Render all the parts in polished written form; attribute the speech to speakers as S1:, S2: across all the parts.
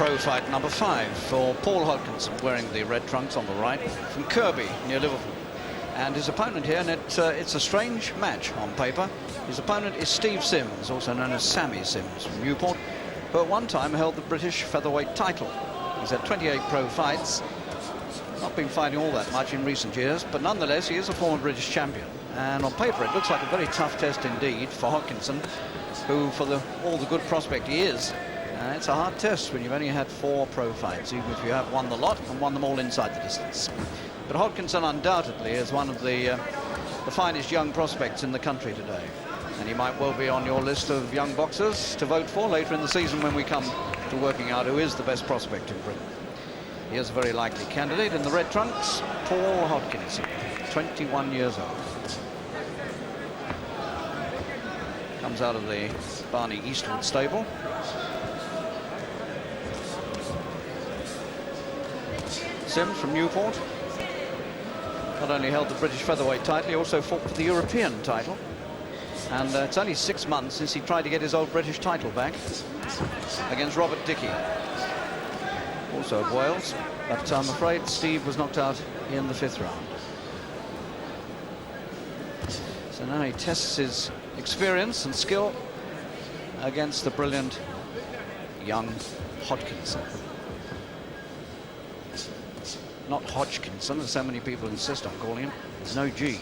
S1: pro fight number 5 for Paul Hodkinson, wearing the red trunks on the right, from Kirby near Liverpool. And his opponent here, and it's a strange match on paper. His opponent is Steve Sims, also known as Sammy Sims, from Newport, who at one time held the British featherweight title. He's had 28 pro fights, not been fighting all that much in recent years, but nonetheless he is a former British champion. And on paper it looks like a very tough test indeed for Hodkinson, who, for all the good prospect he is, it's a hard test when you've only had 4 pro fights, even if you have won the lot and won them all inside the distance. But Hodkinson undoubtedly is one of the finest young prospects in the country today. And he might well be on your list of young boxers to vote for later in the season when we come to working out who is the best prospect in Britain. He is a very likely candidate in the red trunks, Paul Hodkinson, 21 years old. Comes out of the Barney Eastwood stable. Sims from Newport not only held the British featherweight title, he also fought for the European title. And it's only 6 months since he tried to get his old British title back against Robert Dickey, also of Wales. But I'm afraid Steve was knocked out in the 5th round. So now he tests his experience and skill against the brilliant young Hodkinson. Not Hodgkinson, as so many people insist on calling him. There's no G.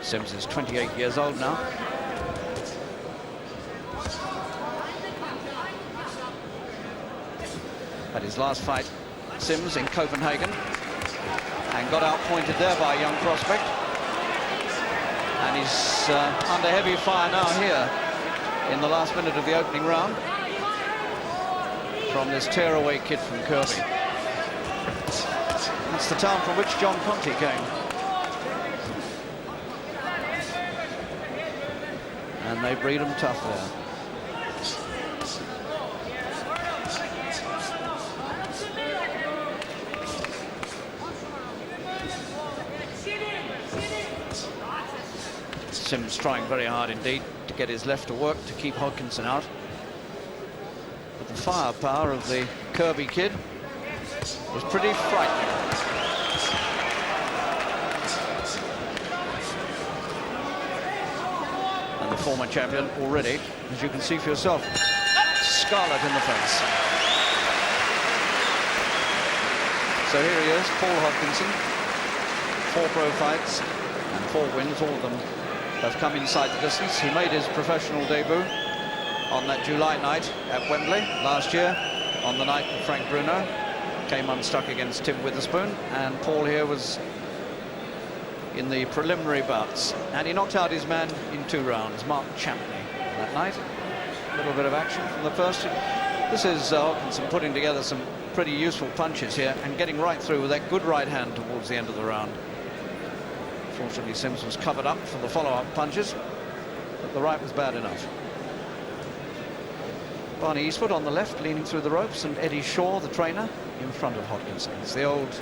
S1: Sims is 28 years old now. At his last fight, Sims in Copenhagen, and got outpointed there by a young prospect. And he's under heavy fire now here in the last minute of the opening round from this tearaway kid from Kirby. That's the town from which John Conte came. And they breed them tough there. Sims trying very hard indeed to get his left to work to keep Hodkinson out. But the firepower of the Kirby kid was pretty frightening. And the former champion already, as you can see for yourself, scarlet in the face. So here he is, Paul Hodkinson, 4 pro fights and 4 wins, all of them have come inside the distance. He made his professional debut on that July night at Wembley last year, on the night that Frank Bruno came unstuck against Tim Witherspoon, and Paul here was in the preliminary bouts, and he knocked out his man in 2 rounds, Mark Champney, that night. A little bit of action from the first. This is Hodkinson putting together some pretty useful punches here and getting right through with that good right hand towards the end of the round. Fortunately, Sims was covered up for the follow-up punches, but the right was bad enough. Barney Eastwood on the left, leaning through the ropes, and Eddie Shaw, the trainer, in front of Hodkinson. It's the old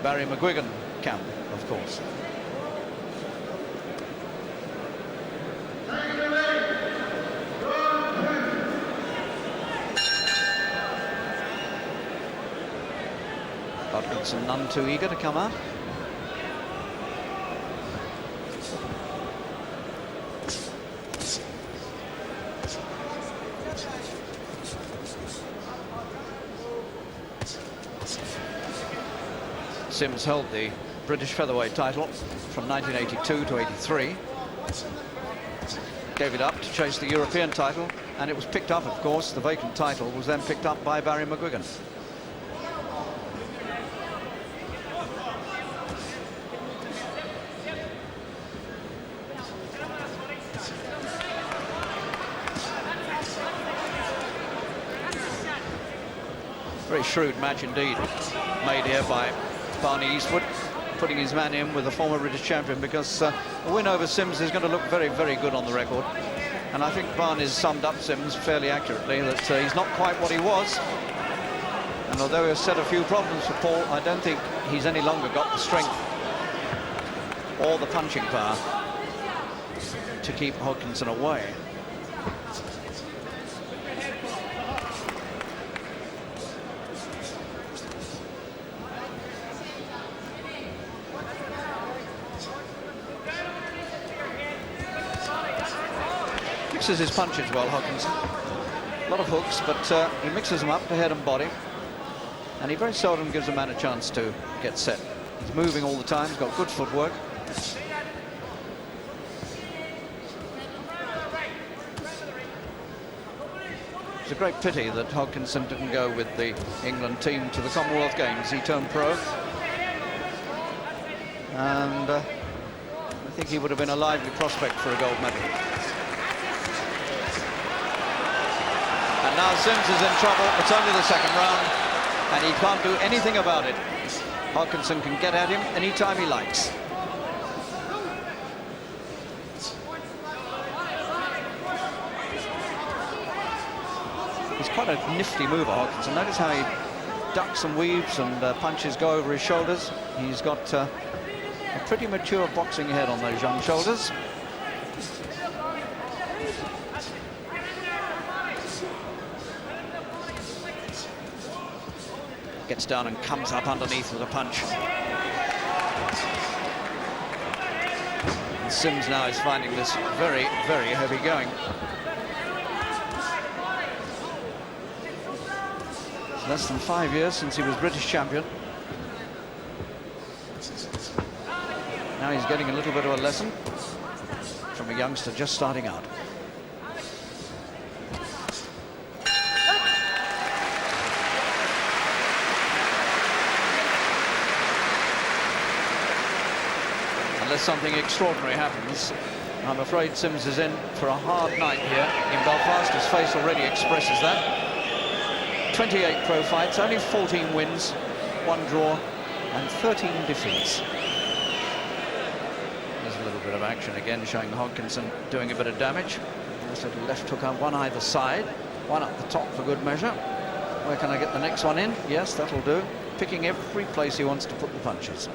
S1: Barry McGuigan camp, of course. Hodkinson none too eager to come out. Sims held the British featherweight title from 1982 to 83. Gave it up to chase the European title, and it was picked up, of course. The vacant title was then picked up by Barry McGuigan. Very shrewd match indeed, made here by Barney Eastwood, putting his man in with the former British champion, because a win over Sims is going to look very, very good on the record. And I think Barney's summed up Sims fairly accurately, that he's not quite what he was, And although he has set a few problems for Paul, I don't think he's any longer got the strength or the punching power to keep Hodkinson away. Mixes his punches well, Hodkinson. A lot of hooks, but he mixes them up to head and body. And he very seldom gives a man a chance to get set. He's moving all the time, he's got good footwork. It's a great pity that Hodkinson didn't go with the England team to the Commonwealth Games. He turned pro. And I think he would have been a lively prospect for a gold medal. And now Sims is in trouble. It's only the second round, and he can't do anything about it. Hodkinson can get at him anytime he likes. He's quite a nifty mover, Hodkinson. Notice how he ducks and weaves and punches go over his shoulders. He's got a pretty mature boxing head on those young shoulders. Gets down and comes up underneath with a punch. And Sims now is finding this very, very heavy going. It's less than 5 years since he was British champion. Now he's getting a little bit of a lesson from a youngster just starting out. Unless something extraordinary happens, I'm afraid Sims is in for a hard night here in Belfast. His face already expresses that. 28 pro fights, only 14 wins, 1 draw and 13 defeats. There's a little bit of action again, showing Hodkinson doing a bit of damage. There's a left hook on one either side, one up the top for good measure. Where can I get the next one in? Yes, that'll do. Picking every place he wants to put the punches.